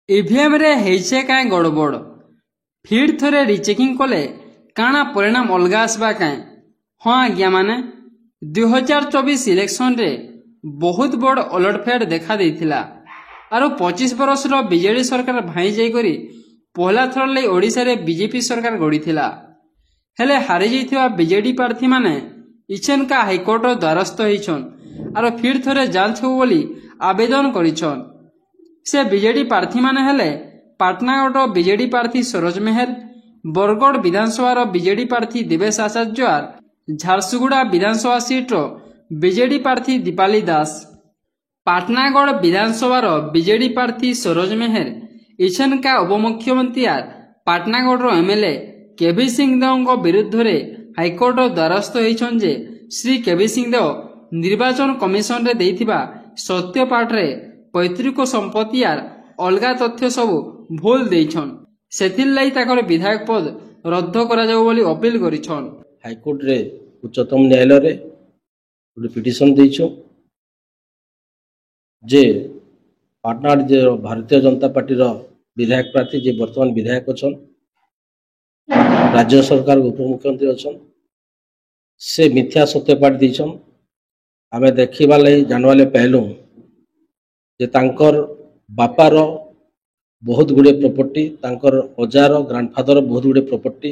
EVM रे हेइछे काए गड़बड़ फिर थोड़े रिचेकिंग कले काना परिणाम अलग आसबा काए। हाँ आज्ञा माने 2024 इलेक्शन रे बहुत बड़ अलटफेड देखा देइथिला आरो 25 बरस रो बीजेडी सरकार भाई जाई करी पहला थर ले ओडिसा रे बीजेपी सरकार गढ़ीथिला। हेले हारी जाइथिबा बीजेडी प्रार्थी माने इछन का हाईकोर्ट रो द्वारस्थ होइछन आरो फिर थोड़े जांच हो बोली आवेदन करिछन। से बीजेडी प्रार्थी माने हेले पाटनागढ़ बीजेडी प्रार्थी सरोज मेहर, बरगढ़ विधानसभा बीजेडी प्रार्थी दिवेश आचार्य और झारसुगुड़ा विधानसभा सीट रो बीजेडी प्रार्थी दीपाली दास। पाटनागढ़ विधानसभा बीजेडी प्रार्थी सरोज मेहर इछन का उपमुख्यमंत्री और पाटनागढ़ एमएलए केवी सिंहदेव विरुद्ध रे हाईकोर्ट द्वारस्थ होइछन जे श्री केवी सिंहदेव निर्वाचन कमिशन रे देइथिबा सत्यपाठ रे पैतृक संपत्ति और अलगा तथ्य सब भूल देइछन। सेथिर लाई ताकर विधायक पद रद्द करा जाऊ बोली अपील करिछन। हाईकोर्ट रे उच्चतम न्यायालय रे पिटिशन देइछो जे पाटनागढ़ जे भारतीय जनता पार्टी रो विधायक प्रार्थी जे वर्तमान विधायक अछन, राज्य सरकार उपमुख्यमंत्री अछन, से मिथ्या सत्यपाठ देइछन। आमे देखिबा लई जानवाले पहलू जे तांकर बापार बहुत गुड़े प्रॉपर्टी, तांकर अजार ग्रांडफादर बहुत गुड़े प्रॉपर्टी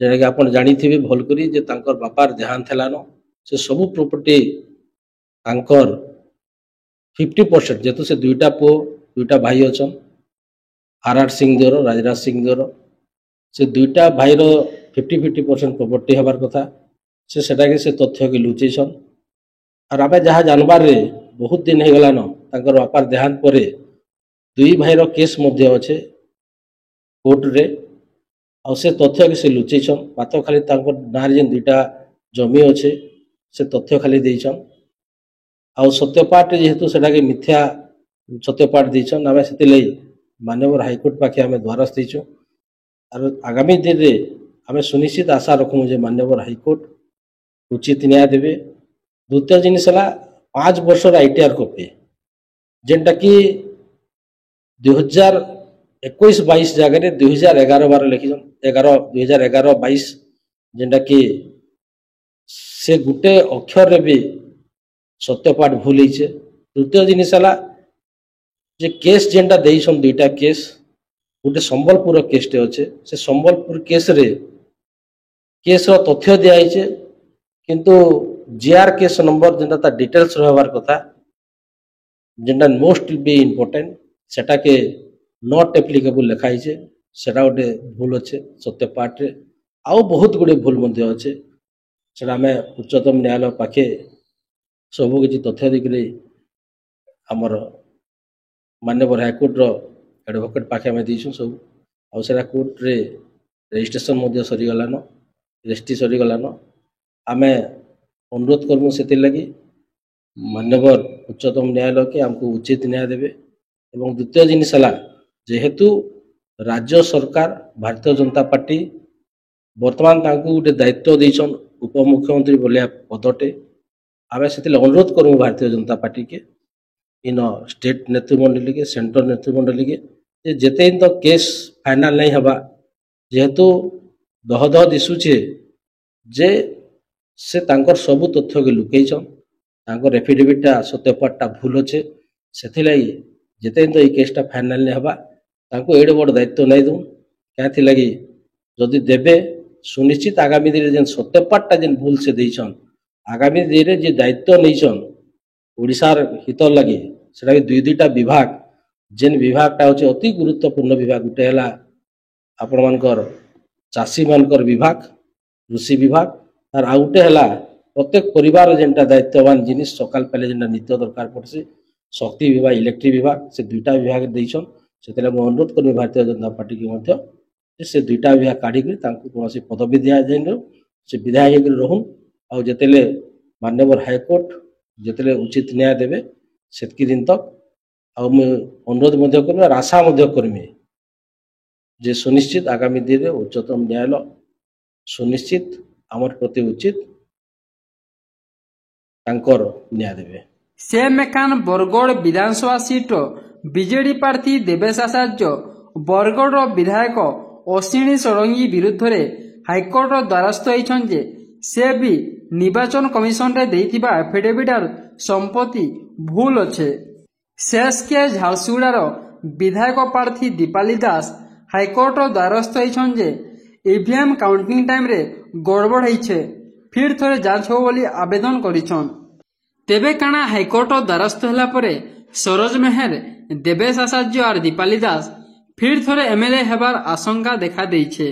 जेटा कि आपण जानिथिबे भल करी जे तांकर बापार देहांत हेलान से सब प्रॉपर्टी तांकर 50% जेतु से दुईटा पो दुईटा भाई अछन, आर सिंहदेव राजराज सिंहदेव से दुईटा भाई रो 50% प्रॉपर्टी हबार कथा से सेटा के से तथ्य के लुचेछन। और आबे जहाँ जानबार रे बहुत दिन हो गलान तांकर बापार देहांत परे दुई भाई रो केस मध्य अच्छे कोर्ट रे और से तथ्य के से लुचेछन। मात्र खाली तांकर नार जेन दुईटा जमी अच्छे से तथ्य खाली देइछन और सत्यपाठ जेहेतु सेटा के मिथ्या सत्यपाठ देइछन। आमे सेति लई माननीय हाईकोर्ट पाखे आमे द्वारस्थ देइछु और आगामी दिन रे आमे सुनिश्चित आशा रखु जे माननीय हाईकोर्ट उचित न्याय देबे। द्वितीय जिनिस है 5 वर्ष आईटीआर कॉपी जेनटा कि 2021-22 जगह 2011-12 लिखिछन 2011-22 जेनटा कि से गुटे अक्षर रे भी सत्यपाठ भूल होइछे। तृतीय जिनिस है जे केस जेनटा देइछन दुईटा केस गोटे संबलपुर केसटे अच्छे से संबलपुर केस रे केस रो तथ्य दिया होइछे किंतु जीआर केस नंबर जेनटा ता डिटेल्स रहबार कथा जेनटा मोस्ट बी इम्पोर्टेंट सेटा के नॉट एप्लीकेबल लिखा होइछे सेटा गोटे भूल अच्छे सत्यपाठ रे आउ बहुत गुड़े भूल मध्य अच्छे सेटा आमे उच्चतम न्यायालय पाखे सबु किछि तथ्य देखिले हमर माननीय हाईकोर्ट रो एडवोकेट पाखे आमे दिछु सब आ सेटा कोर्ट रे रजिस्ट्रेशन मध्य सरी गलान रजिस्ट्री सरी गलान। आमे अनुरोध करमु से लगी माननीय उच्चतम न्यायालय के हमको उचित न्याय देवे। एवं द्वितीय जिनिस है जेहेतु राज्य सरकार भारतीय जनता पार्टी वर्तमान तांको गोटे दायित्व देइछन उपमुख्यमंत्री बोलिया पदटे आमे से अनुरोध करमु भारतीय जनता पार्टी के इन स्टेट नेतृमंडली के सेंट्रल नेतृमंडली के जेते तो केस फाइनल नहीं हवा जेहेतु दह दह दिशुचे जे से तांकर सबु तथ्य के लुकेइछन तांकर एफिडेविटा सत्यपाठटा भूल अच्छे से जेते तो ये केसटा फाइनल नहीं हवा तांको एडे बड़ दायित्व नहीं दूँ क्या लगी जदि देवे सुनिश्चित आगामी दिन जेन सत्यपाठटा जेन भूल से देइछन आगामी दिन जे दायित्व नहींछन ओडिशार हित लगी सेटा भी दुई दुईटा विभाग जेन विभागटा होचे अति गुरुत्वपूर्ण विभाग गोटे है आपण मानकर चाषी मानकर विभाग कृषि विभाग और आउ गोटे है प्रत्येक परिवार जेनटा दायित्ववान जिनिस सकाल पहले जेनटा नित्य दरकार पड़सी शक्ति विभाग इलेक्ट्रिक विभाग से दुईटा विभाग देइछन से अनुरोध करबे भारतीय जनता पार्टी के मध्य से दुईटा विभाग काढ़ी कौन पदवी दिया जाए से विधायक रहून और जितेले माननीय हाईकोर्ट जितेले उचित न्याय देवे सेतकी दिन तक आ मैं अनुरोध मध्य करबे और आशा मध्य करबे जे सुनिश्चित आगामी दिन में उच्चतम न्यायालय सुनिश्चित आमर प्रति उचित तांकर न्याय देवे। से मेकान बरगढ़ विधानसभा सीट ବିଜେଡି ପ୍ରାର୍ଥୀ ଦେବେଶ ଆଚାର୍ଯ୍ୟ ବରଗଡ଼ର ବିଧାୟକ ଅଶ୍ୱିନୀ ଷଡ଼ଙ୍ଗୀ ବିରୁଦ୍ଧରେ ହାଇକୋର୍ଟର ଦ୍ୱାରସ୍ଥ ହୋଇଛନ୍ତି ଯେ ସେ ବି ନିର୍ବାଚନ କମିଶନରେ ଦେଇଥିବା ଆଫିଡେଭିଟ୍ର ସମ୍ପତ୍ତି ଭୁଲ ଅଛେ। ଶେଷକେ ଝାରସୁଗୁଡ଼ାର ବିଧାୟକ ପ୍ରାର୍ଥୀ ଦୀପାଲି ଦାସ ହାଇକୋର୍ଟର ଦ୍ୱାରସ୍ଥ ହୋଇଛନ୍ତି ଯେ ଇଭିଏମ୍ କାଉଣ୍ଟିଂ ଟାଇମ୍ରେ ଗଡ଼ବଡ଼ ହୋଇଛେ, ଫିର୍ ଥରେ ଯାଞ୍ଚ ହେବ ବୋଲି ଆବେଦନ କରିଛନ୍। ତେବେ କାଣା ହାଇକୋର୍ଟର ଦ୍ୱାରସ୍ଥ ହେଲା ପରେ ସରୋଜ ମେହେର, ଦେବେଶ ଆଚାର୍ଯ୍ୟ ଆର୍ ଦୀପାଲି ଦାସ ଫିର୍ ଥରେ ଏମ୍ଏଲ୍ଏ ହେବାର ଆଶଙ୍କା ଦେଖା ଦେଇଛେ।